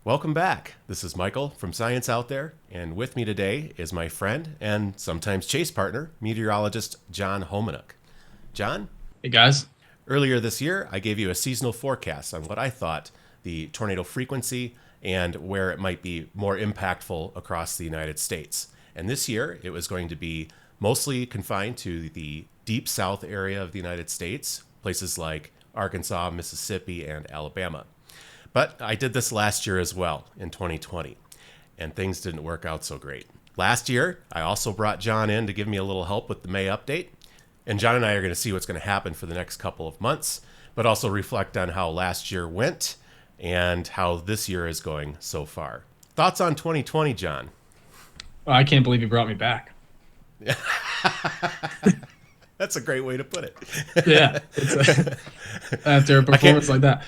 Welcome back. This is Michael from Science Out There, and with me today is my friend and sometimes chase partner, meteorologist John Homenuk. John, Hey guys. earlier this year, I gave you a seasonal forecast on what I thought the tornado frequency and where it might be more impactful across the United States. And this year, it was going to be mostly confined to the deep south area of the United States, places like Arkansas, Mississippi, and Alabama. But I did this last year as well in 2020, and things didn't work out so great. Last year, I also brought John in to give me a little help with the May update. And John and I are going to see what's going to happen for the next couple of months, but also reflect on how last year went and how this year is going so far. Thoughts on 2020, John? Well, I can't believe you brought me back. That's a great way to put it. Yeah, after a performance like that.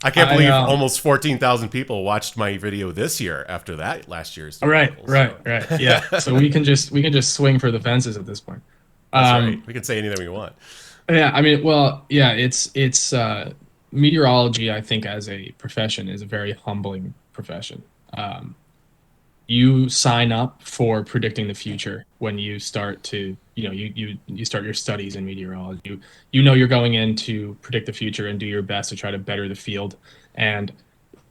I can't I believe almost 14,000 people watched my video this year after that last year's right, debacle. right, right. Yeah. So we can just swing for the fences at this point. That's right. Um, We can say anything we want. yeah, I mean, well, yeah, it's meteorology, I think, as a profession is a very humbling profession. Um, you sign up for predicting the future when you start to you start your studies in meteorology. You know you're going in to predict the future and do your best to try to better the field, and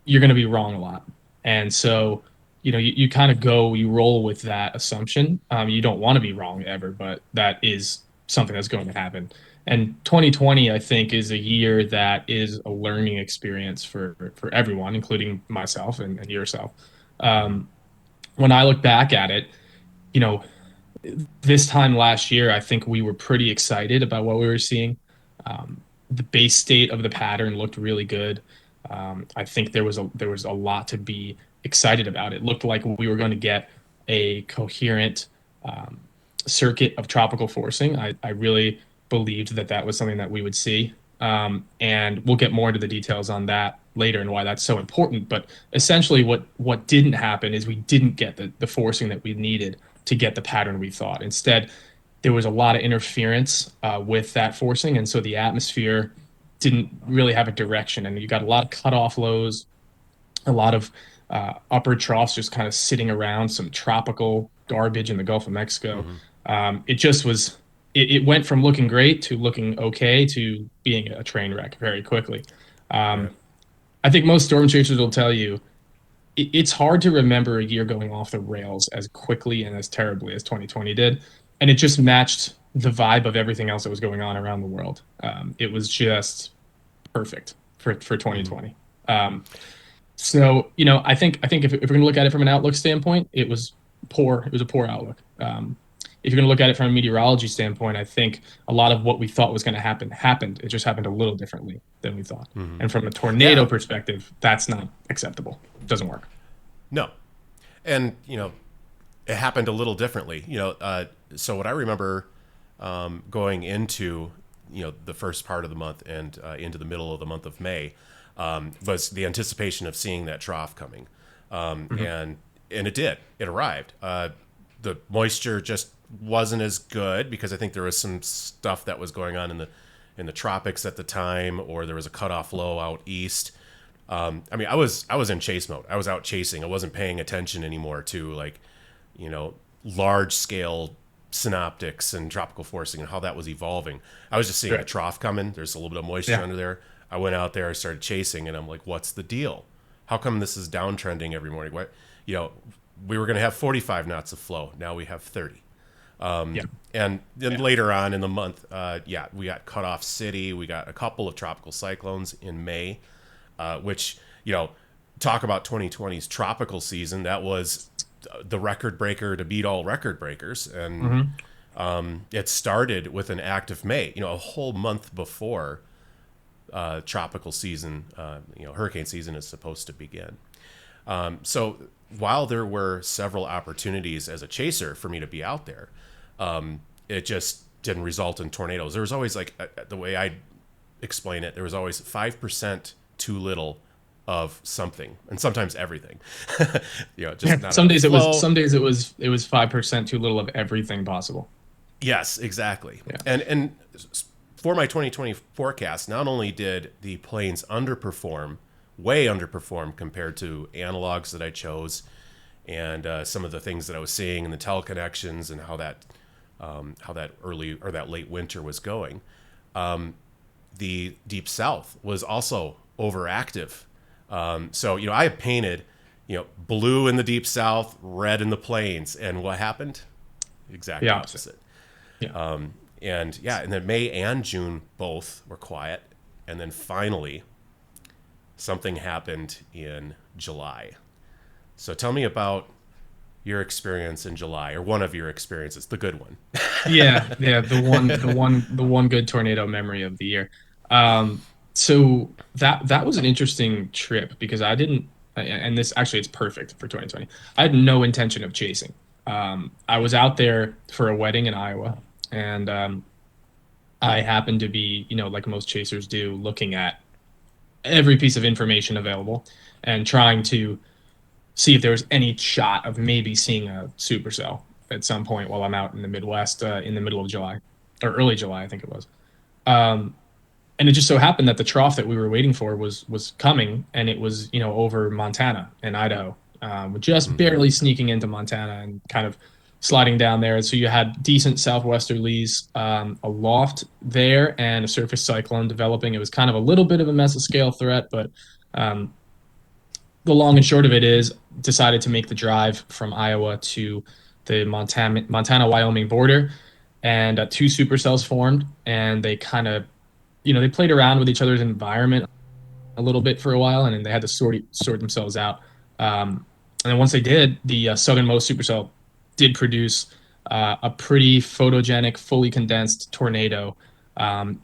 you're going to be wrong a lot. And so you kind of you roll with that assumption. You don't want to be wrong ever, but that is something that's going to happen. And 2020, I think, is a year that is a learning experience for everyone, including myself and yourself. Mm-hmm. um, when I look back at it, you know, this time last year, I think we were pretty excited about what we were seeing. The base state of the pattern looked really good. I think there was a lot to be excited about. It looked like we were going to get a coherent um, circuit of tropical forcing. I really believed that that was something that we would see. And we'll get more into the details on that later and why that's so important. But essentially, what didn't happen is we didn't get the forcing that we needed to get the pattern we thought. Instead, there was a lot of interference with that forcing, and so the atmosphere didn't really have a direction, and you got a lot of cutoff lows, a lot of upper troughs just kind of sitting around, some tropical garbage in the Gulf of Mexico. Mm-hmm. It just was. It went from looking great to looking okay to being a train wreck very quickly. Yeah. Um, I think most storm chasers will tell you it's hard to remember a year going off the rails as quickly and as terribly as 2020 did, and it just matched the vibe of everything else that was going on around the world. It was just perfect for Mm-hmm. 2020. Um, I think if we're going to look at it from an outlook standpoint, it was poor. It was a poor outlook. If you're going to look at it from a meteorology standpoint, I think a lot of what we thought was going to happen happened. It just happened a little differently than we thought. Mm-hmm. And from a tornado Yeah. perspective, that's not acceptable. It doesn't work. No. And, it happened a little differently. So what I remember going into, the first part of the month and into the middle of the month of May was the anticipation of seeing that trough coming. Mhm. And it did. It arrived. The moisture just wasn't as good because I think there was some stuff that was going on in the tropics at the time, or there was a cutoff low out east. I mean, I was in chase mode. I was out chasing. I wasn't paying attention anymore to you know, large scale synoptics and tropical forcing and how that was evolving. I was just seeing a Right. trough coming. There's a little bit of moisture Yeah. under there. I went out there, I started chasing, and I'm like, what's the deal? How come this is downtrending every morning? What, you know, we were going to have 45 knots of flow. Now we have 30. Yeah. And then Yeah. later on in the month, we got Cutoff City. We got a couple of tropical cyclones in May, which, talk about 2020's tropical season. That was the record breaker to beat all record breakers. And Hmm. it started with an active May, a whole month before tropical season, hurricane season is supposed to begin. So while there were several opportunities as a chaser for me to be out there, it just didn't result in tornadoes. There was always the way I explain it, there was always 5% too little of something, and sometimes everything. Just not Some enough days it was flow. some days it was 5% too little of everything possible. Yes, exactly. Yeah. And for my 2020 forecast, not only did the planes underperform way underperformed compared to analogs that I chose, and some of the things that I was seeing in the teleconnections and how that early or that late winter was going. The Deep South was also overactive. So, I have painted, blue in the Deep South, red in the plains. And what happened? Exact opposite. Yeah. And then May and June both were quiet. And then finally, something happened in July. So tell me about your experience in July, or one of your experiences, the good one. Yeah, the one good tornado memory of the year. So that was an interesting trip because I didn't, and this actually it's perfect for 2020. I had no intention of chasing. I was out there for a wedding in Iowa, and I happened to be, like most chasers do, looking at every piece of information available and trying to see if there was any shot of maybe seeing a supercell at some point while I'm out in the Midwest in the middle of July or early July, I think it was. Um, and it just so happened that the trough that we were waiting for was coming, and it was over Montana and Idaho, just barely sneaking into Montana and kind of sliding down there. And so you had decent southwesterlies, a loft there, and a surface cyclone developing. It was kind of a little bit of a mesoscale threat, but um, the long and short of it is decided to make the drive from Iowa to the Montana Wyoming border, and two supercells formed, and they kind of they played around with each other's environment a little bit for a while, and then they had to sort themselves out. And then once they did, the southernmost supercell did produce a pretty photogenic, fully condensed tornado,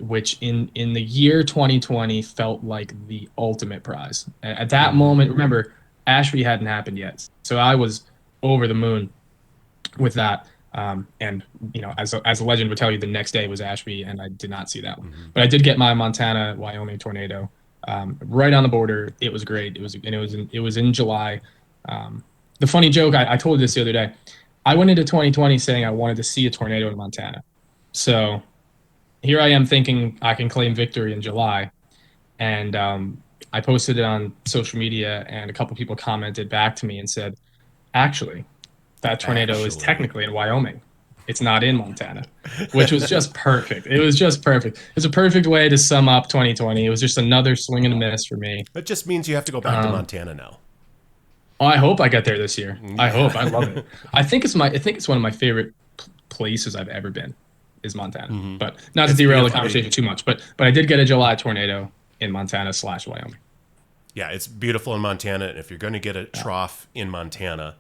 which in the year 2020 felt like the ultimate prize. At that moment, remember, Ashby hadn't happened yet, so I was over the moon with that. And as a legend would tell you, the next day was Ashby, and I did not see that one. But I did get my Montana Wyoming tornado right on the border. It was great. It was in July. The funny joke, I told you this the other day. I went into 2020 saying I wanted to see a tornado in Montana. So here I am thinking I can claim victory in July, and I posted it on social media, and a couple people commented back to me and said, actually, that tornado is technically in Wyoming. It's not in Montana, which was just perfect. It was just perfect. It's a perfect way to sum up 2020. It was just another swing and a miss for me. That just means you have to go back to Montana now. Oh, I hope I get there this year. I hope. I love it. I think it's one of my favorite places I've ever been is Montana. But not to derail the conversation too much. But I did get a July tornado in Montana / Wyoming. Yeah, it's beautiful in Montana, and if you're going to get a trough in Montana,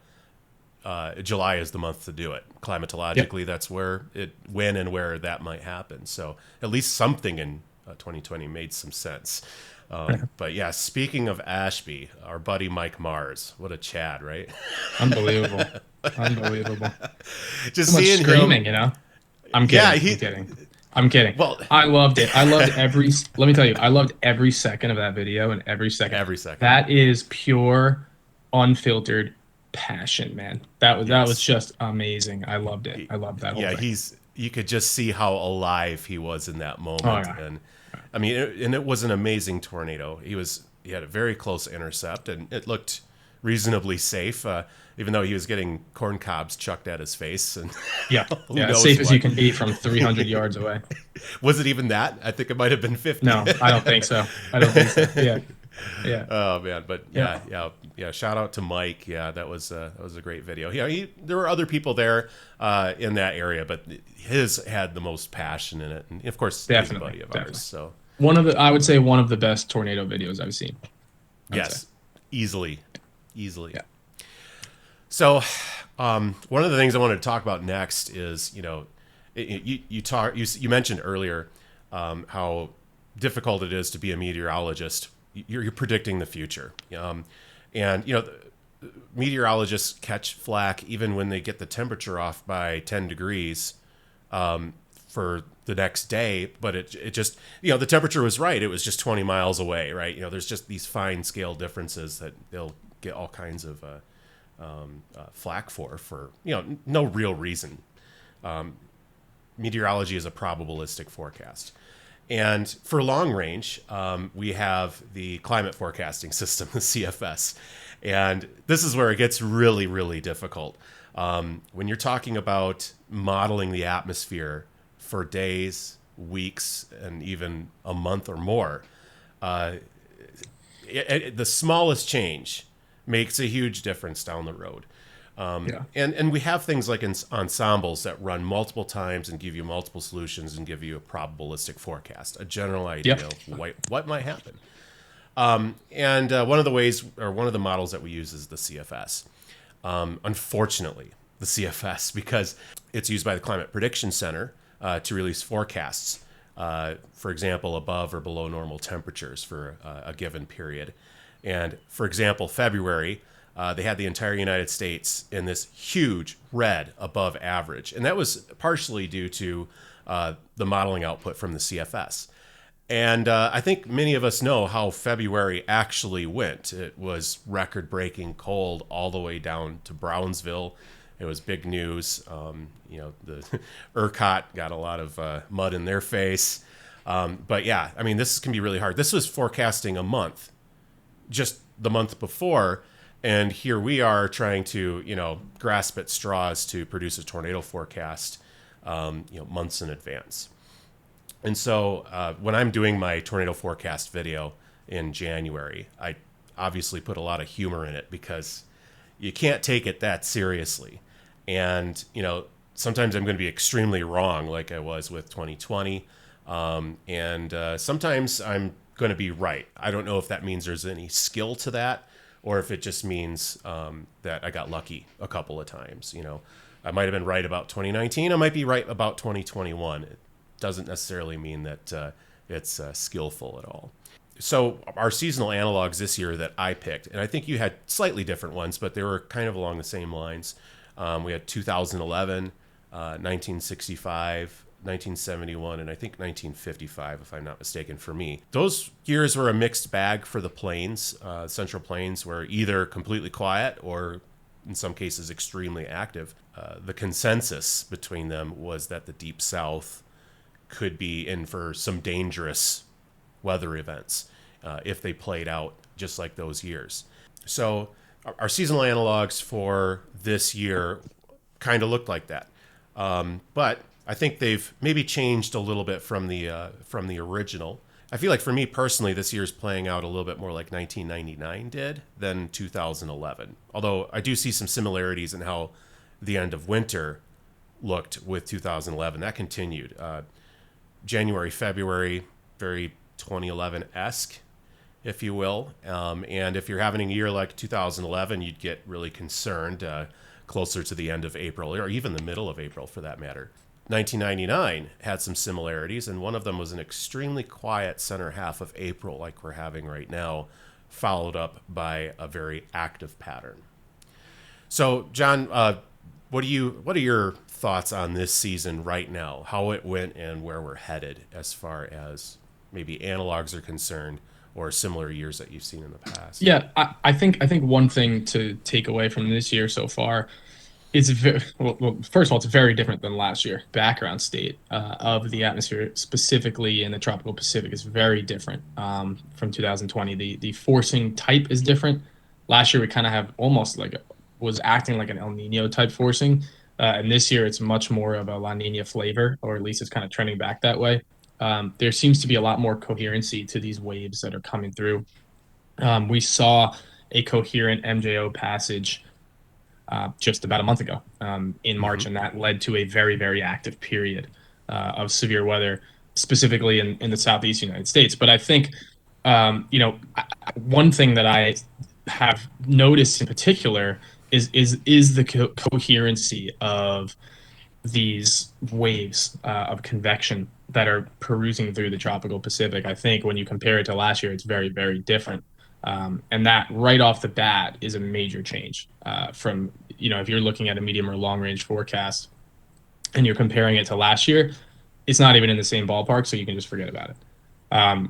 July is the month to do it. Climatologically, that's when and where that might happen. So at least something in 2020 made some sense. But yeah, speaking of Ashby, our buddy Mike Mars, what a Chad, right? Unbelievable. Unbelievable. Just so much seeing screaming, him. I'm kidding. I'm kidding. Well, I loved it. Let me tell you, I loved every second of that video, and every second. That is pure, unfiltered passion, man. That was just amazing. I loved it. I loved that whole thing. You could just see how alive he was in that moment. Oh, yeah. And I mean, it was an amazing tornado. He had a very close intercept, and it looked reasonably safe, even though he was getting corn cobs chucked at his face. And as safe as you can be from 300 yards away. Was it even that? I think it might have been 50. No, I don't think so. Yeah. Oh man, but yeah. Shout out to Mike. Yeah, that was a great video. Yeah, there were other people there in that area, but his had the most passion in it, and of course, he's a buddy of ours. So I would say one of the best tornado videos I've seen. Yes, easily. Yeah. So, one of the things I wanted to talk about next is, you mentioned earlier how difficult it is to be a meteorologist. You're predicting the future, and meteorologists catch flack even when they get the temperature off by 10 degrees for the next day. But it just the temperature was right. It was just 20 miles away, right? There's just these fine scale differences that they'll get all kinds of flack for no real reason. Meteorology is a probabilistic forecast. And for long range, we have the climate forecasting system, the CFS. And this is where it gets really, really difficult. When you're talking about modeling the atmosphere for days, weeks, and even a month or more, the smallest change makes a huge difference down the road. Yeah. And we have things like ensembles that run multiple times and give you multiple solutions and give you a probabilistic forecast, a general idea Yep. of what might happen. And one of the ways, or one of the models that we use is the CFS. Unfortunately, the CFS, because it's used by the Climate Prediction Center to release forecasts, for example, above or below normal temperatures for a given period. And for example, February, they had the entire United States in this huge red above average. And that was partially due to the modeling output from the CFS. And I think many of us know how February actually went. It was record-breaking cold all the way down to Brownsville. It was big news. The ERCOT got a lot of mud in their face. But yeah, I mean, this can be really hard. This was forecasting a month, just the month before. And here we are trying to, grasp at straws to produce a tornado forecast, months in advance. And so when I'm doing my tornado forecast video in January, I obviously put a lot of humor in it because you can't take it that seriously. And, sometimes I'm going to be extremely wrong, like I was with 2020. And sometimes I'm going to be right. I don't know if that means there's any skill to that or if it just means that I got lucky a couple of times. I might have been right about 2019. I might be right about 2021. It doesn't necessarily mean that it's skillful at all. So our seasonal analogs this year that I picked, and I think you had slightly different ones, but they were kind of along the same lines. We had 2011, 1965, 1971, and I think 1955, if I'm not mistaken, for me. Those years were a mixed bag for the plains. Central Plains were either completely quiet or, in some cases, extremely active. The consensus between them was that the Deep South could be in for some dangerous weather events if they played out just like those years. So our seasonal analogs for this year kind of looked like that. But I think they've maybe changed a little bit from the original. I feel like for me personally, this year's playing out a little bit more like 1999 did than 2011. Although I do see some similarities in how the end of winter looked with 2011. That continued. January, February, very 2011-esque, if you will. And if you're having a year like 2011, you'd get really concerned closer to the end of April, or even the middle of April for that matter. 1999 had some similarities, and one of them was an extremely quiet center half of April like we're having right now, followed up by a very active pattern. So, John, what are your thoughts on this season right now, how it went and where we're headed as far as maybe analogs are concerned or similar years that you've seen in the past? Yeah, I think one thing to take away from this year so far is first of all, it's very different than last year. Background state of the atmosphere, specifically in the tropical Pacific, is very different from 2020. The forcing type is different. Last year we kind of have almost like was acting like an El Nino type forcing. And this year, it's much more of a La Nina flavor, or at least it's kind of trending back that way. There seems to be a lot more coherency to these waves that are coming through. We saw a coherent MJO passage just about a month ago in March, and that led to a very, very active period of severe weather, specifically in the southeast United States. But I think, one thing that I have noticed in particular is the coherency of these waves of convection that are perusing through the tropical Pacific. I think when you compare it to last year, it's very, very different. And that right off the bat is a major change from, if you're looking at a medium or long range forecast and you're comparing it to last year, it's not even in the same ballpark, so you can just forget about it.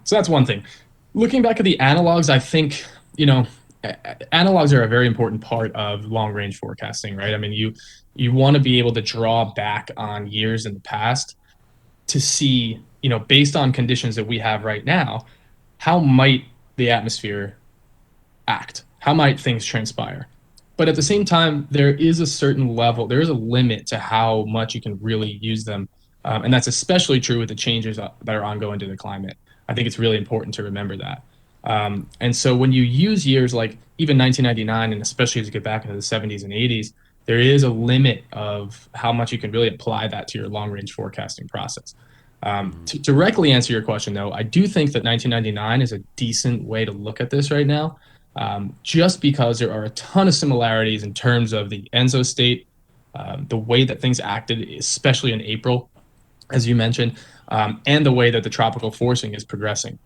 So that's one thing. Looking back at the analogs, I think, analogs are a very important part of long range forecasting, right? I mean, you want to be able to draw back on years in the past to see based on conditions that we have right now, how might the atmosphere act? How might things transpire? But at the Hmm. same time, there is a certain level, there is a limit to how much you can really use them. And that's especially true with the changes that are ongoing to the climate. I think it's really important to remember that. And so when you use years like even 1999, and especially as you get back into the 70s and 80s, there is a limit of how much you can really apply that to your long range forecasting process. Hmm. To directly answer your question, though, I do think that 1999 is a decent way to look at this right now, just because there are a ton of similarities in terms of the Enso state, the way that things acted, especially in April, as you mentioned, and the way that the tropical forcing is progressing.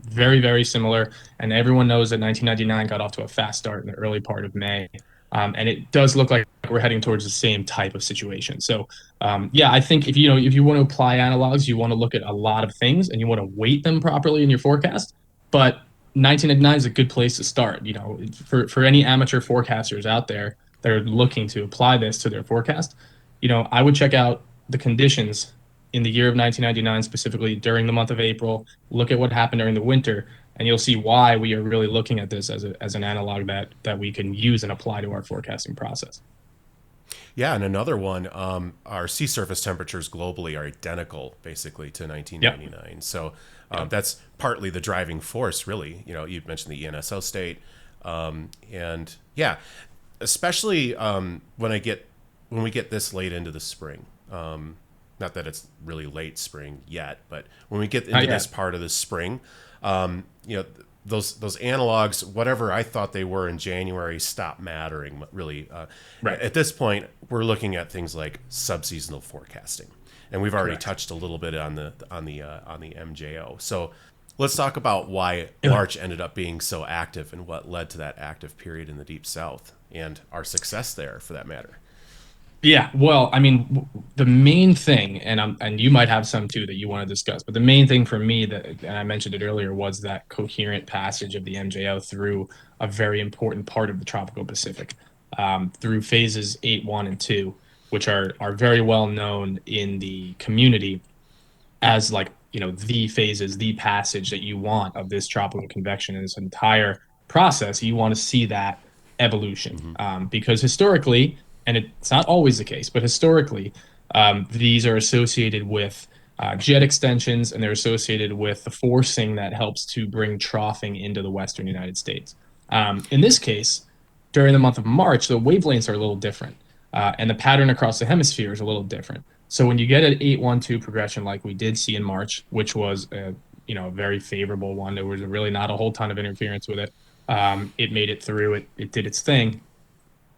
Very, very similar. And everyone knows that 1999 got off to a fast start in the early part of May. And it does look like we're heading towards the same type of situation. So, yeah, I think if you want to apply analogs, you want to look at a lot of things and you want to weight them properly in your forecast. But 1999 is a good place to start. For any amateur forecasters out there that are looking to apply this to their forecast, I would check out the conditions in the year of 1999, specifically during the month of April. Look at what happened during the winter, and you'll see why we are really looking at this as an analog that we can use and apply to our forecasting process. Yeah, and another one, our sea surface temperatures globally are identical basically to Yep. 1999. So Yep. that's partly the driving force, really. You mentioned the ENSO state, and yeah, especially when we get this late into the spring. Not that it's really late spring yet, but when we get Not into this yet. part of the spring, you know, those analogs, whatever I thought they were in January, stop mattering. Really, Right. at this point, we're looking at things like subseasonal forecasting, and we've already Correct. touched a little bit on the MJO. So let's talk about why Yeah. March ended up being so active and what led to that active period in the Deep South and our success there, for that matter. Yeah, well, I mean, the main thing, and you might have some too that you want to discuss, but the main thing for me that, and I mentioned it earlier, was that coherent passage of the MJO through a very important part of the tropical Pacific, through phases 8, 1, and 2, which are very well known in the community as like the phases, the passage that you want of this tropical convection in this entire process. You want to see that evolution, Hmm. because historically, and it's not always the case, but historically, these are associated with jet extensions, and they're associated with the forcing that helps to bring troughing into the western United States. In this case, during the month of March, the wavelengths are a little different, and the pattern across the hemisphere is a little different. So when you get an 8-1-2 progression like we did see in March, which was a very favorable one, there was really not a whole ton of interference with it. It made it through. It did its thing.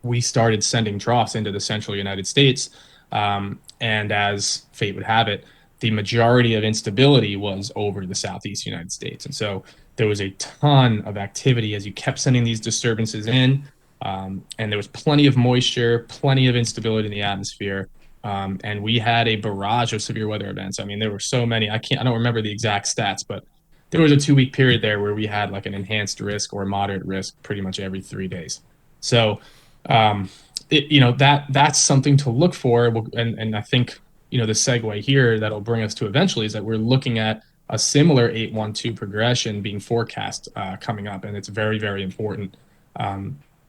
We started sending troughs into the central United States, and as fate would have it, the majority of instability was over the southeast United States, and so there was a ton of activity as you kept sending these disturbances in, and there was plenty of moisture, plenty of instability in the atmosphere. And we had a barrage of severe weather events. I mean, there were so many. I don't remember the exact stats, but there was a 2 week period there where we had like an enhanced risk or moderate risk pretty much every 3 days. So, um, that's something to look for. And I think the segue here that'll bring us to eventually is that we're looking at a similar 8-1-2 progression being forecast coming up, and it's very, very important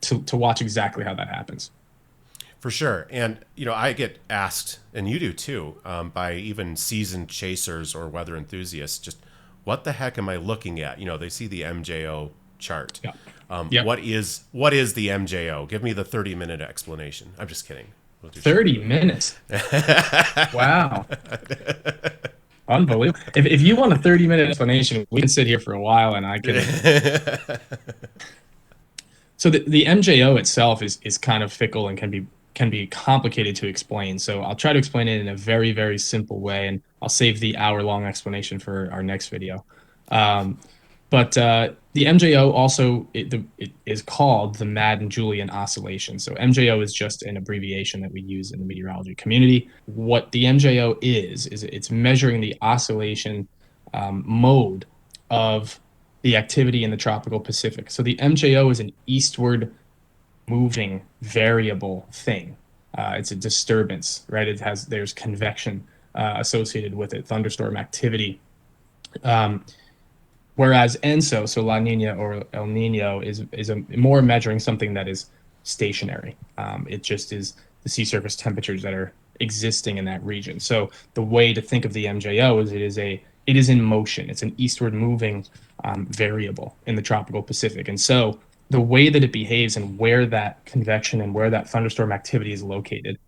to watch exactly how that happens. For sure. And, I get asked, and you do too, by even seasoned chasers or weather enthusiasts, just what the heck am I looking at? They see the MJO chart. Yeah. Yep. What is the MJO? Give me the 30-minute explanation. I'm just kidding. We'll do shorter 30 than minutes. Wow. Unbelievable. If you want a 30-minute explanation, we can sit here for a while and I can. that. So the MJO itself is kind of fickle and can be complicated to explain. So I'll try to explain it in a very, very simple way, and I'll save the hour-long explanation for our next video. Um, but the MJO also it is called the Madden-Julian oscillation. So MJO is just an abbreviation that we use in the meteorology community. What the MJO is it's measuring the oscillation mode of the activity in the tropical Pacific. So the MJO is an eastward moving variable thing. It's a disturbance, right? There's convection associated with it, thunderstorm activity. Um, Whereas ENSO, so La Nina or El Nino, is a more measuring something that is stationary. It just is the sea surface temperatures that are existing in that region. So the way to think of the MJO is it is in motion. It's an eastward moving variable in the tropical Pacific, and so the way that it behaves and where that convection and where that thunderstorm activity is located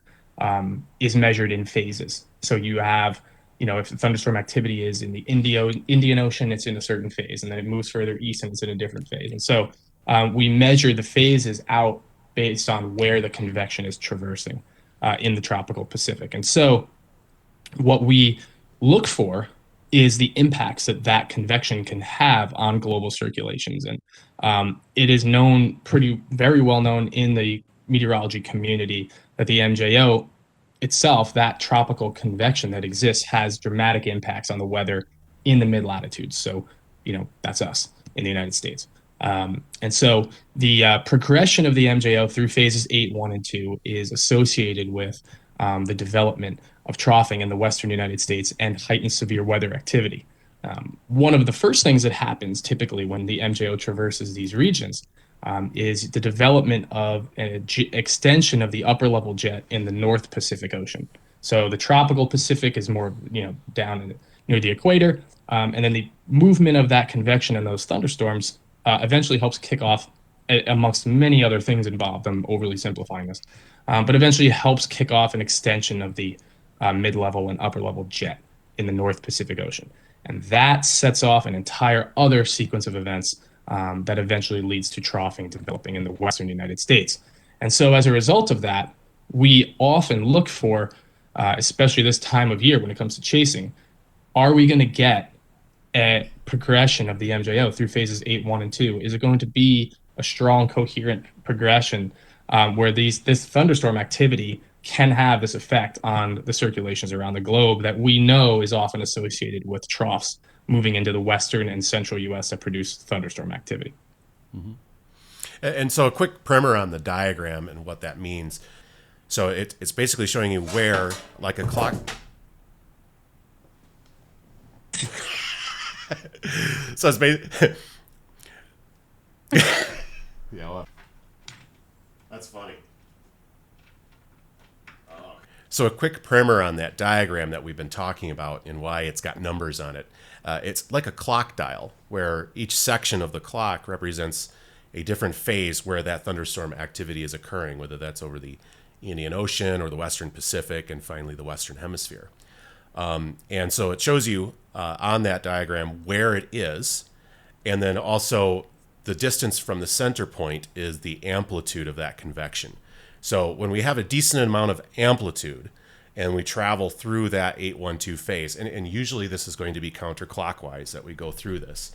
is measured in phases. So you have, if the thunderstorm activity is in the Indian Ocean, it's in a certain phase, and then it moves further east and it's in a different phase. And so we measure the phases out based on where the convection is traversing in the tropical Pacific. And so what we look for is the impacts that that convection can have on global circulations. And it is very well known in the meteorology community that the MJO itself, that tropical convection that exists, has dramatic impacts on the weather in the mid latitudes. So, that's us in the United States. And so the progression of the MJO through phases 8, 1, and 2 is associated with the development of troughing in the western United States and heightened severe weather activity. One of the first things that happens typically when the MJO traverses these regions is the development of an extension of the upper level jet in the North Pacific Ocean. So the tropical Pacific is more, down near the equator, and then the movement of that convection and those thunderstorms eventually helps kick off, amongst many other things involved. I'm overly simplifying this, but eventually helps kick off an extension of the mid-level and upper-level jet in the North Pacific Ocean. And that sets off an entire other sequence of events that eventually leads to troughing developing in the western United States. And so as a result of that, we often look for, especially this time of year when it comes to chasing, are we going to get a progression of the MJO through phases 8, 1, and 2? Is it going to be a strong, coherent progression where this thunderstorm activity can have this effect on the circulations around the globe that we know is often associated with troughs moving into the western and central U.S. that produce thunderstorm activity? Mm-hmm. And so a quick primer on the diagram and what that means. So it's basically showing you where, like a clock. So it's basically. Yeah, well, that's funny. So a quick primer on that diagram that we've been talking about and why it's got numbers on it. It's like a clock dial where each section of the clock represents a different phase where that thunderstorm activity is occurring, whether that's over the Indian Ocean or the Western Pacific and finally the Western Hemisphere. And so it shows you on that diagram where it is, and then also the distance from the center point is the amplitude of that convection. So when we have a decent amount of amplitude and we travel through that 812 phase, and usually this is going to be counterclockwise that we go through this,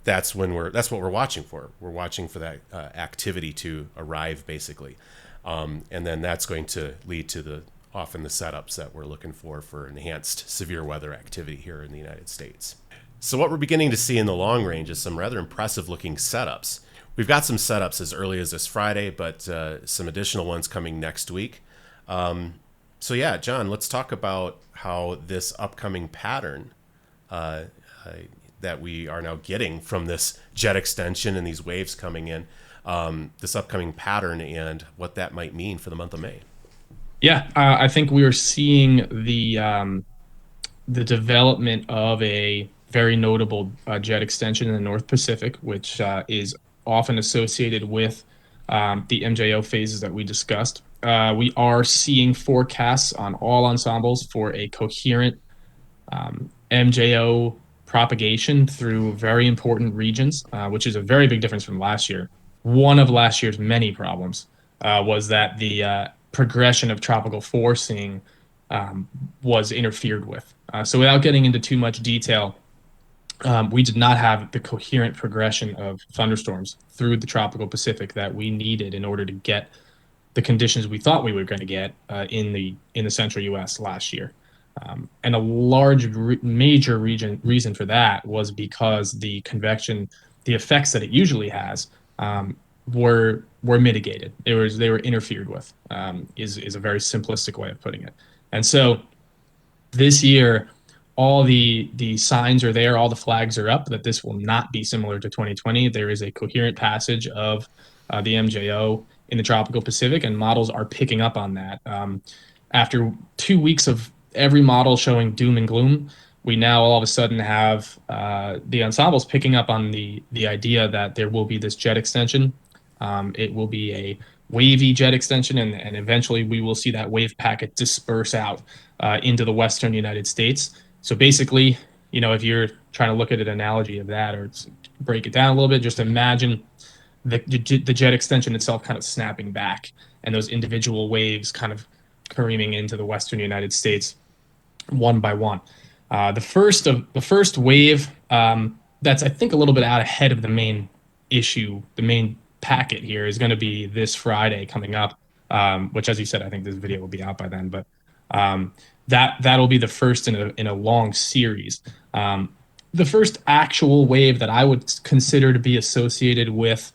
that's what we're watching for. We're watching for that activity to arrive, basically. And then that's going to lead to often the setups that we're looking for enhanced severe weather activity here in the United States. So what we're beginning to see in the long range is some rather impressive looking setups. We've got some setups as early as this Friday, but some additional ones coming next week. So yeah, John, let's talk about how this upcoming pattern that we are now getting from this jet extension and these waves coming in, this upcoming pattern and what that might mean for the month of May. Yeah, I think we are seeing the development of a very notable jet extension in the North Pacific, which is often associated with the MJO phases that we discussed. We are seeing forecasts on all ensembles for a coherent MJO propagation through very important regions, which is a very big difference from last year. One of last year's many problems was that the progression of tropical forcing was interfered with. So without getting into too much detail, we did not have the coherent progression of thunderstorms through the tropical Pacific that we needed in order to get the conditions we thought we were going to get in the central U.S. last year. And a major reason for that was because the convection, the effects that it usually has, were mitigated. They were interfered with. Is a very simplistic way of putting it. And so This year, all the signs are there, all the flags are up that this will not be similar to 2020. There is a coherent passage of the MJO in the tropical Pacific, and models are picking up on that. After 2 weeks of every model showing doom and gloom, we now all of a sudden have the ensembles picking up on the idea that there will be this jet extension. It will be a wavy jet extension, and eventually we will see that wave packet disperse out into the western United States. So basically, if you're trying to look at an analogy of that or break it down a little bit, just imagine the jet extension itself kind of snapping back and those individual waves kind of careening into the western United States one by one. The first wave, that's I think a little bit out ahead of the main issue. The main packet here is going to be this Friday coming up, which, as you said, I think this video will be out by then. But that'll be the first in a long series. The first actual wave that I would consider to be associated with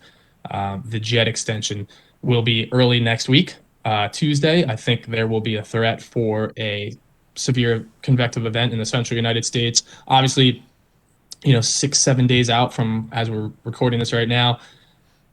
the jet extension will be early next week, Tuesday. I think there will be a threat for a severe convective event in the central United States. Obviously, 6, 7 days out from as we're recording this right now,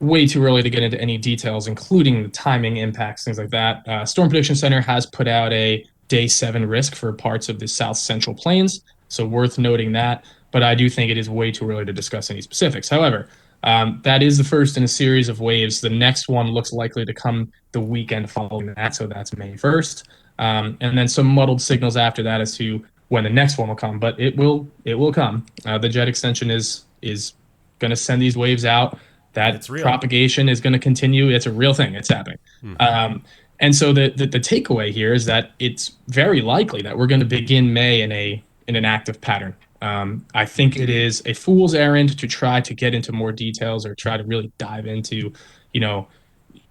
way too early to get into any details, including the timing impacts, things like that. Storm Prediction Center has put out a day 7 risk for parts of the South Central Plains, so worth noting that. But I do think it is way too early to discuss any specifics. However, that is the first in a series of waves. The next one looks likely to come the weekend following that, so that's May 1st. And then some muddled signals after that as to when the next one will come, but it will come. The jet extension is going to send these waves out. That propagation is going to continue. It's a real thing. It's happening. And so the takeaway here is that it's very likely that we're going to begin May in an active pattern. I think it is a fool's errand to try to get into more details or try to really dive into,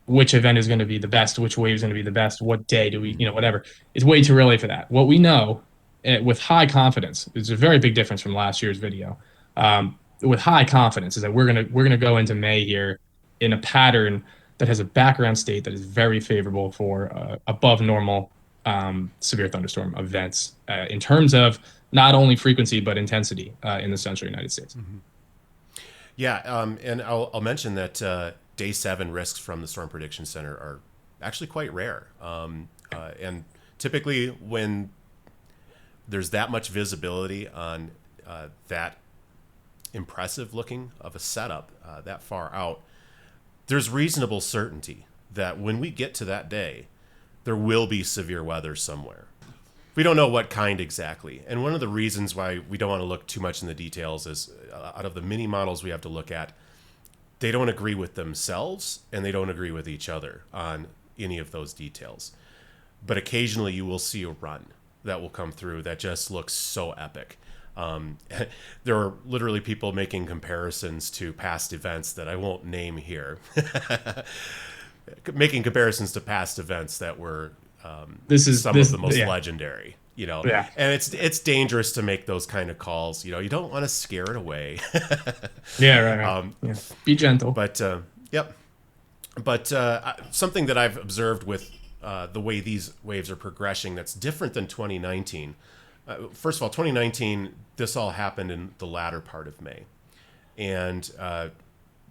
which event is going to be the best, which wave is going to be the best, what day do we, whatever. It's way too early for that. What we know with high confidence, it's a very big difference from last year's video. With high confidence is that we're gonna go into May here in a pattern that has a background state that is very favorable for above normal severe thunderstorm events in terms of not only frequency but intensity in the central United States. Yeah, and I'll mention that day 7 risks from the Storm Prediction Center are actually quite rare, and typically when there's that much visibility on that impressive looking of a setup that far out, there's reasonable certainty that when we get to that day, there will be severe weather somewhere. We don't know what kind exactly. And one of the reasons why we don't want to look too much in the details is out of the mini models we have to look at, they don't agree with themselves and they don't agree with each other on any of those details. But occasionally you will see a run that will come through that just looks so epic. There are literally people making comparisons to past events that I won't name here. Making comparisons to past events that were some of the most legendary, Yeah. And it's dangerous to make those kind of calls. You don't want to scare it away. Yeah, right. Yeah. Be gentle. But yep. But something that I've observed with the way these waves are progressing that's different than 2019. First of all, 2019, this all happened in the latter part of May. And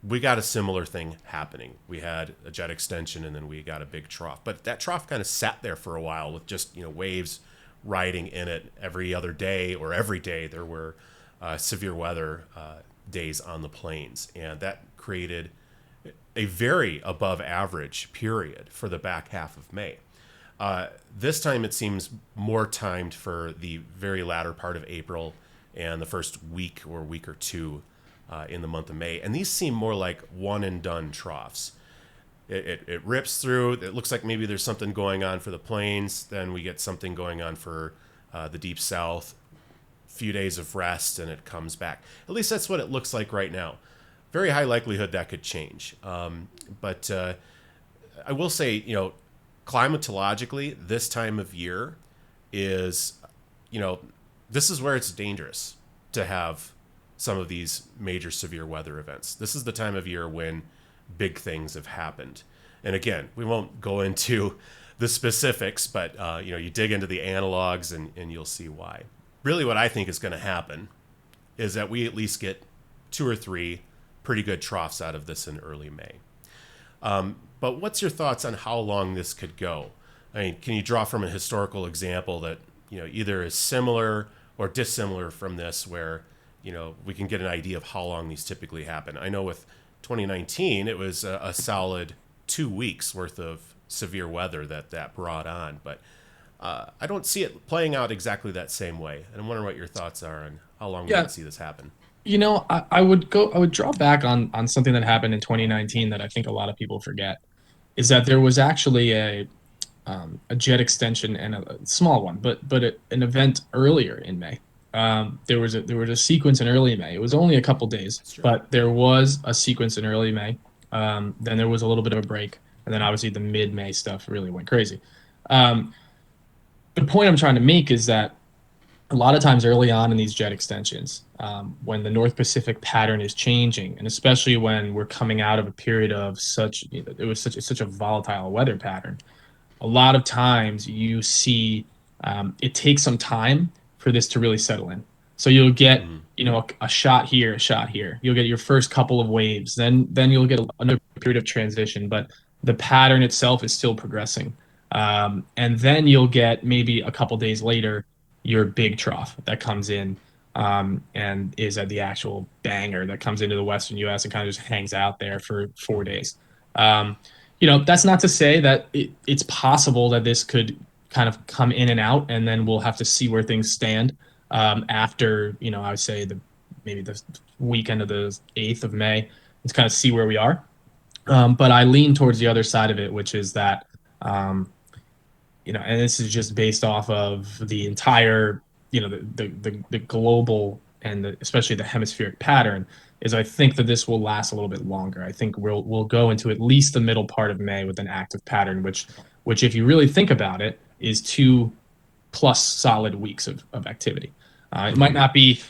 we got a similar thing happening. We had a jet extension and then we got a big trough. But that trough kind of sat there for a while with just, waves riding in it every other day or every day. There were severe weather days on the plains. And that created a very above average period for the back half of May. This time it seems more timed for the very latter part of April and the first week or two in the month of May. And these seem more like one and done troughs. It rips through. It looks like maybe there's something going on for the plains. Then we get something going on for the deep south. A few days of rest and it comes back. At least that's what it looks like right now. Very high likelihood that could change. But I will say, climatologically, this time of year is, this is where it's dangerous to have some of these major severe weather events. This is the time of year when big things have happened. And again, we won't go into the specifics, but you dig into the analogs and you'll see why. Really, what I think is going to happen is that we at least get 2 or 3 pretty good troughs out of this in early May. But what's your thoughts on how long this could go? I mean, can you draw from a historical example that either is similar or dissimilar from this, where we can get an idea of how long these typically happen? I know with 2019, it was a solid 2 weeks worth of severe weather that brought on, but I don't see it playing out exactly that same way. And I'm wondering what your thoughts are on how long we Yeah, might see this happen. I would draw back on something that happened in 2019 that I think a lot of people forget, is that there was actually a jet extension and a small one, but an event earlier in May. There was a sequence in early May. It was only a couple days, That's true. but there was a sequence in early May. Then there was a little bit of a break, and then obviously the mid May stuff really went crazy. Um, the point I'm trying to make is that a lot of times early on in these jet extensions, when the North Pacific pattern is changing, and especially when we're coming out of a period of it was such a volatile weather pattern, a lot of times you see it takes some time for this to really settle in. So you'll get, Mm-hmm. a shot here, a shot here. You'll get your first couple of waves, then you'll get another period of transition, but the pattern itself is still progressing. And then you'll get maybe a couple days later your big trough that comes in and is at the actual banger that comes into the Western U.S. and kind of just hangs out there for 4 days. Um, that's not to say that it's possible that this could kind of come in and out, and then we'll have to see where things stand after, I would say maybe the weekend of the 8th of May. Let's kind of see where we are. But I lean towards the other side of it, which is that, um, and this is just based off of the entire, the global and especially the hemispheric pattern, is I think that this will last a little bit longer. I think we'll go into at least the middle part of May with an active pattern, which if you really think about it, is 2+ solid weeks of activity. It might Mm-hmm. not be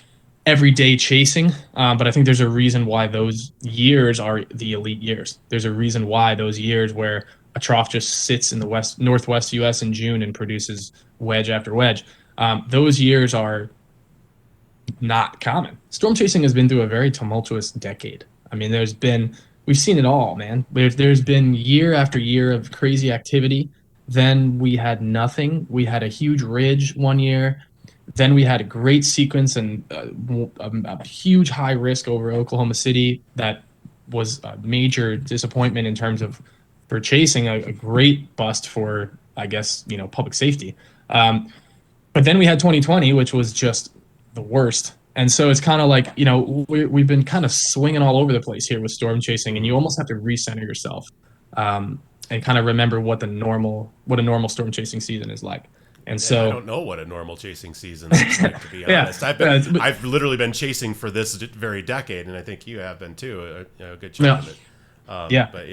every day chasing, but I think there's a reason why those years are the elite years. There's a reason why those years where a trough just sits in the northwest U.S. in June and produces wedge after wedge. Those years are not common. Storm chasing has been through a very tumultuous decade. I mean, we've seen it all, man. There's been year after year of crazy activity. Then we had nothing. We had a huge ridge one year. Then we had a great sequence and a huge high risk over Oklahoma City that was a major disappointment in terms of for chasing, a great bust for, I guess, public safety. But then we had 2020, which was just the worst. And so it's kind of like, we've been kind of swinging all over the place here with storm chasing, and you Mm-hmm. almost have to recenter yourself and kind of remember what a normal storm chasing season is like. And And I so, don't know what a normal chasing season looks like, to be yeah, honest. but, I've literally been chasing for this very decade, and I think you have been too, a good chunk yeah, of it. yeah, But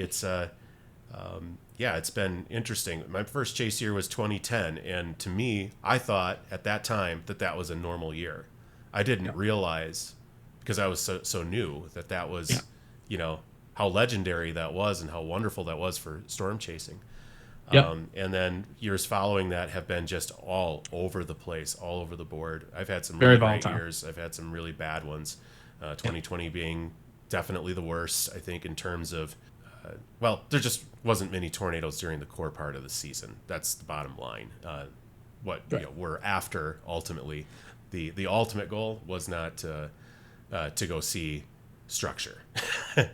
yeah, it's been interesting. My first chase year was 2010, and to me, I thought at that time that was a normal year. I didn't yeah, realize, because I was so new, that yeah, was, how legendary that was and how wonderful that was for storm chasing. yep, And then years following that have been just all over the place, all over the board. I've had some very really great volatile. years. I've had some really bad ones. Yeah, 2020 being definitely the worst, I think, in terms of, well, there just wasn't many tornadoes during the core part of the season. That's the bottom line. What right. we're after ultimately, the ultimate goal was not to go see structure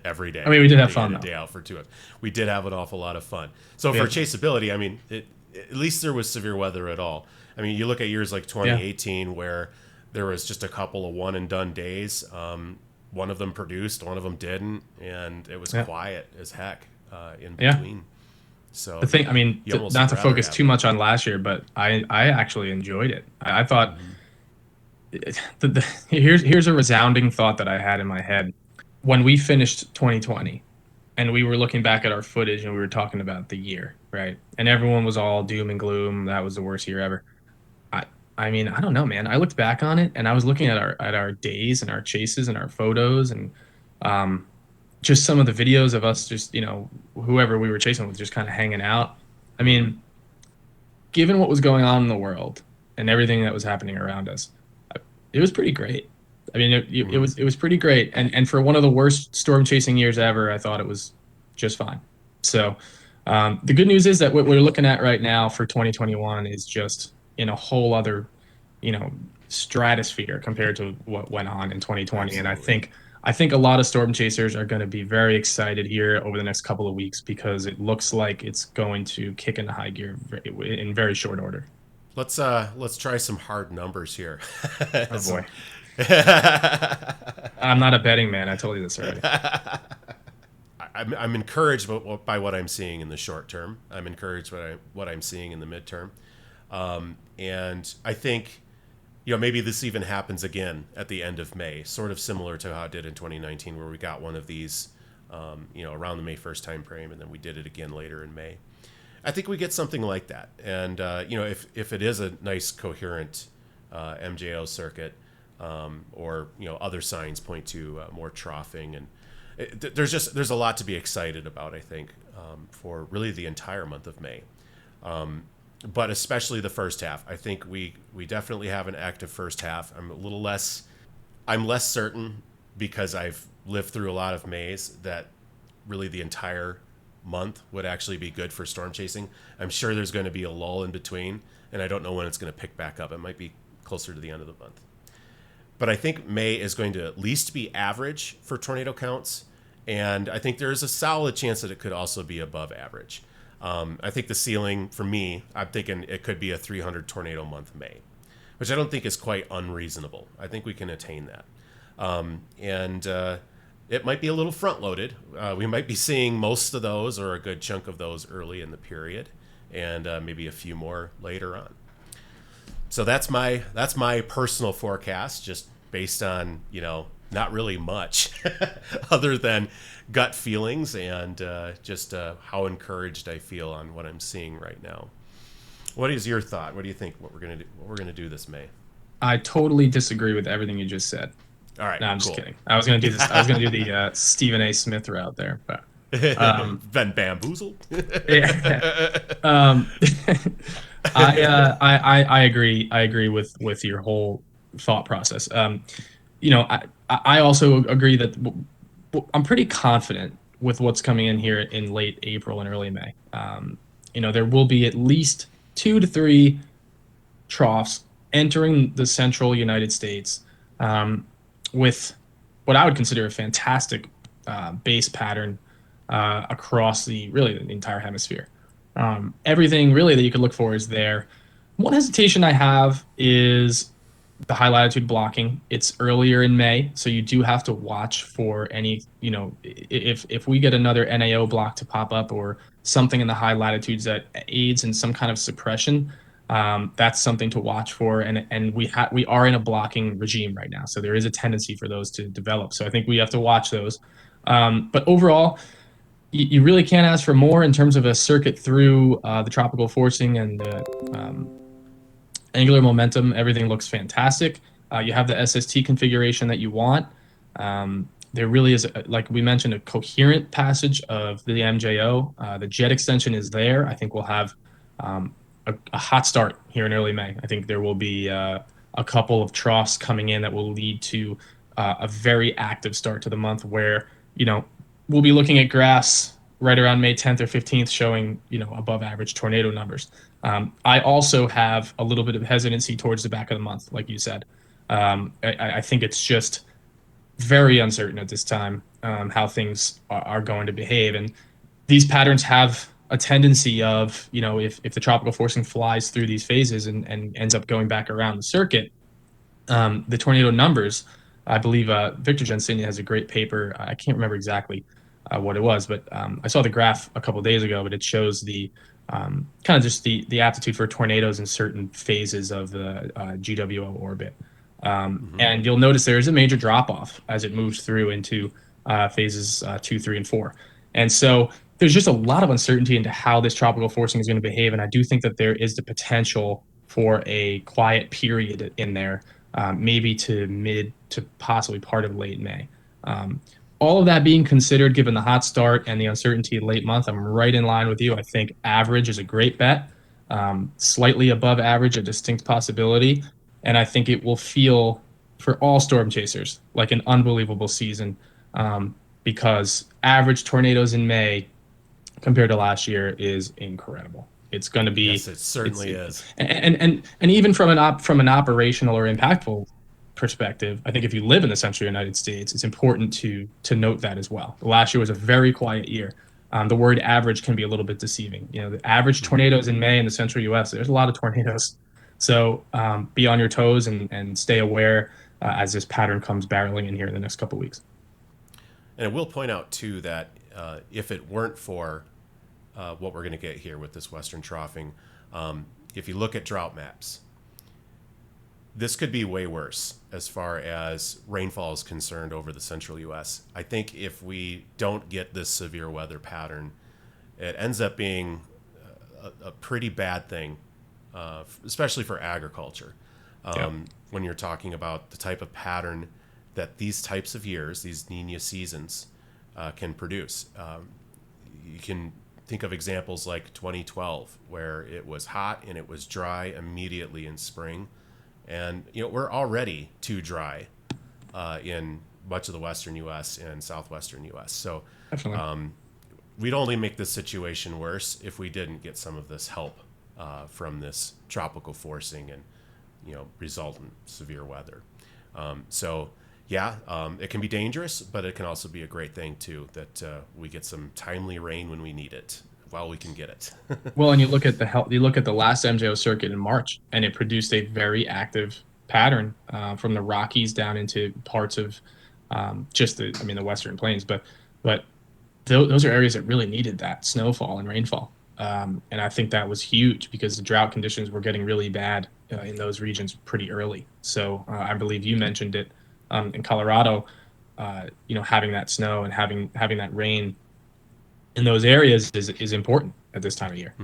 every I day, mean, we did have day in fun and though. day out for 2 hours. We did have an awful lot of fun. So We for had, chaseability, I mean, at least there was severe weather at all. I mean, you look at years like yeah, 2018 where there was just a couple of one and done days. One of them produced, one of them didn't, and it was yeah, quiet as heck in yeah. between. The So thing, I mean, you almost not would to rather focus have too that. much on last year, but I actually enjoyed it. I thought Mm-hmm. here's a resounding thought that I had in my head when we finished 2020 and we were looking back at our footage and we were talking about the year, right? And everyone was all doom and gloom. That was the worst year ever. I I mean, I don't know, man. I looked back on it and I was looking at our days and our chases and our photos and um just some of the videos of us just, whoever we were chasing with just kind of hanging out. I Mm-hmm. mean, given what was going on in the world and everything that was happening around us, it was pretty great. I mean, it Mm-hmm. was pretty great, and for one of the worst storm chasing years ever, I thought it was just fine. So, the good news is that what we're looking at right now for 2021 is just in a whole other, you know, stratosphere compared to what went on in 2020. And Absolutely. I think a lot of storm chasers are going to be very excited here over the next couple of weeks because it looks like it's going to kick into high gear in very short order. Let's try some hard numbers here. Oh some boy, I'm not a betting man. I told you this already. I'm encouraged by what I'm seeing in the short term. I'm encouraged by what I'm seeing in the midterm. And I think, maybe this even happens again at the end of May, sort of similar to how it did in 2019, where we got one of these, around the May 1st time frame, and then we did it again later in May. I think we get something like that. And, if it is a nice, coherent MJO circuit, or, other signs point to more troughing. And there's a lot to be excited about, I think, for really the entire month of May. But especially the first half. I think we definitely have an active first half. I'm less certain because I've lived through a lot of Mays that really the entire month would actually be good for storm chasing. I'm sure there's going to be a lull in between, and I don't know when it's going to pick back up. It might be closer to the end of the month. But I think May is going to at least be average for tornado counts, and I think there is a solid chance that it could also be above average. I think the ceiling for me, I'm thinking it could be a 300 tornado month May, which I don't think is quite unreasonable. I think we can attain that. And it might be a little front loaded. We might be seeing most of those or a good chunk of those early in the period, and maybe a few more later on. So that's my personal forecast, just based on not really much other than gut feelings and just how encouraged I feel on what I'm seeing right now. What is your thought? What do you think? What we're gonna do this May? I totally disagree with everything you just said. All right, No, I'm just cool. kidding. I was gonna do this. I was gonna do the Stephen A. Smith route there, but um, Been bamboozled. yeah. Um, I agree. I agree with your whole thought process. I also agree that I'm pretty confident with what's coming in here in late April and early May. There will be at least 2 to 3 troughs entering the central United States, um, with what I would consider a fantastic base pattern across the entire hemisphere. Everything really that you could look for is there. One hesitation I have is the high latitude blocking. It's earlier in May, so you do have to watch for any, if we get another NAO block to pop up or something in the high latitudes that aids in some kind of suppression. That's something to watch for, and we are in a blocking regime right now, so there is a tendency for those to develop. So I think we have to watch those. But overall, you really can't ask for more in terms of a circuit through the tropical forcing and the angular momentum. Everything looks fantastic. You have the SST configuration that you want. There really is, like we mentioned, a coherent passage of the MJO. The jet extension is there. I think we'll have a hot start here in early May. I think there will be a couple of troughs coming in that will lead to a very active start to the month where, we'll be looking at graphs right around May 10th or 15th showing, above average tornado numbers. I also have a little bit of hesitancy towards the back of the month, like you said. I think it's just very uncertain at this time how things are going to behave. And these patterns have a tendency of, if the tropical forcing flies through these phases and ends up going back around the circuit, the tornado numbers, I believe Victor Jensenia has a great paper. I can't remember exactly what it was, but I saw the graph a couple of days ago, but it shows the kind of just the aptitude for tornadoes in certain phases of the GWO orbit. Mm-hmm. And you'll notice there is a major drop off as it moves through into phases 2, 3, and 4. And so there's just a lot of uncertainty into how this tropical forcing is going to behave. And I do think that there is the potential for a quiet period in there, maybe to mid to possibly part of late May. Um, all of that being considered, given the hot start and the uncertainty late month, I'm right in line with you. I think average is a great bet. Slightly above average, a distinct possibility. And I think it will feel for all storm chasers like an unbelievable season, because average tornadoes in May compared to last year is incredible. It's going to Yes, be it certainly is. and even from an operational or impactful perspective, I think if you live in the central United States, it's important to note that as well. Last year was a very quiet year. The word average can be a little bit deceiving. You know, the average Mhm. tornadoes in May in the central U.S. There's a lot of tornadoes, so be on your toes and stay aware as this pattern comes barreling in here in the next couple of weeks. And I will point out too that if it weren't for what we're going to get here with this Western troughing, if you look at drought maps, this could be way worse as far as rainfall is concerned over the central U.S. I think if we don't get this severe weather pattern, it ends up being a pretty bad thing, especially for agriculture. Yeah. When you're talking about the type of pattern that these types of years, these Nina seasons, can produce. You can think of examples like 2012, where it was hot and it was dry immediately in spring. And, we're already too dry in much of the western U.S. and southwestern U.S. So Definitely. we'd only make this situation worse if we didn't get some of this help from this tropical forcing and, resultant severe weather. It can be dangerous, but it can also be a great thing too, that we get some timely rain when we need it while we can get it. Well, and you look at the last MJO circuit in March, and it produced a very active pattern from the Rockies down into parts of the Western Plains. But those are areas that really needed that snowfall and rainfall. And I think that was huge because the drought conditions were getting really bad in those regions pretty early. So I believe you mentioned it in Colorado. Having that snow and having that rain in those areas is important at this time of year.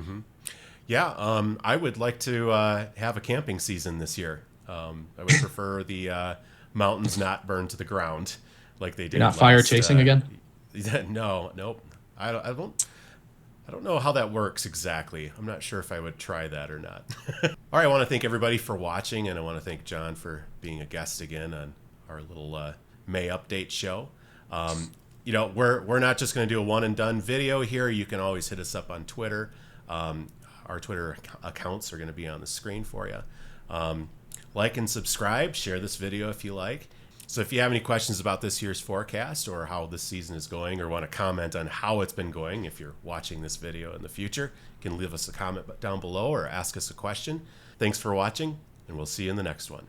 Yeah, I would like to have a camping season this year. I would prefer the mountains not burned to the ground like they You're did not fire last. chasing again? No, nope. I don't know how that works exactly. I'm not sure if I would try that or not. All right, I want to thank everybody for watching, and I want to thank John for being a guest again on our little May update show. We're not just going to do a one and done video here. You can always hit us up on Twitter. Our Twitter accounts are going to be on the screen for you. Like and subscribe. Share this video if you like. So if you have any questions about this year's forecast or how this season is going, or want to comment on how it's been going, if you're watching this video in the future, you can leave us a comment down below or ask us a question. Thanks for watching, and we'll see you in the next one.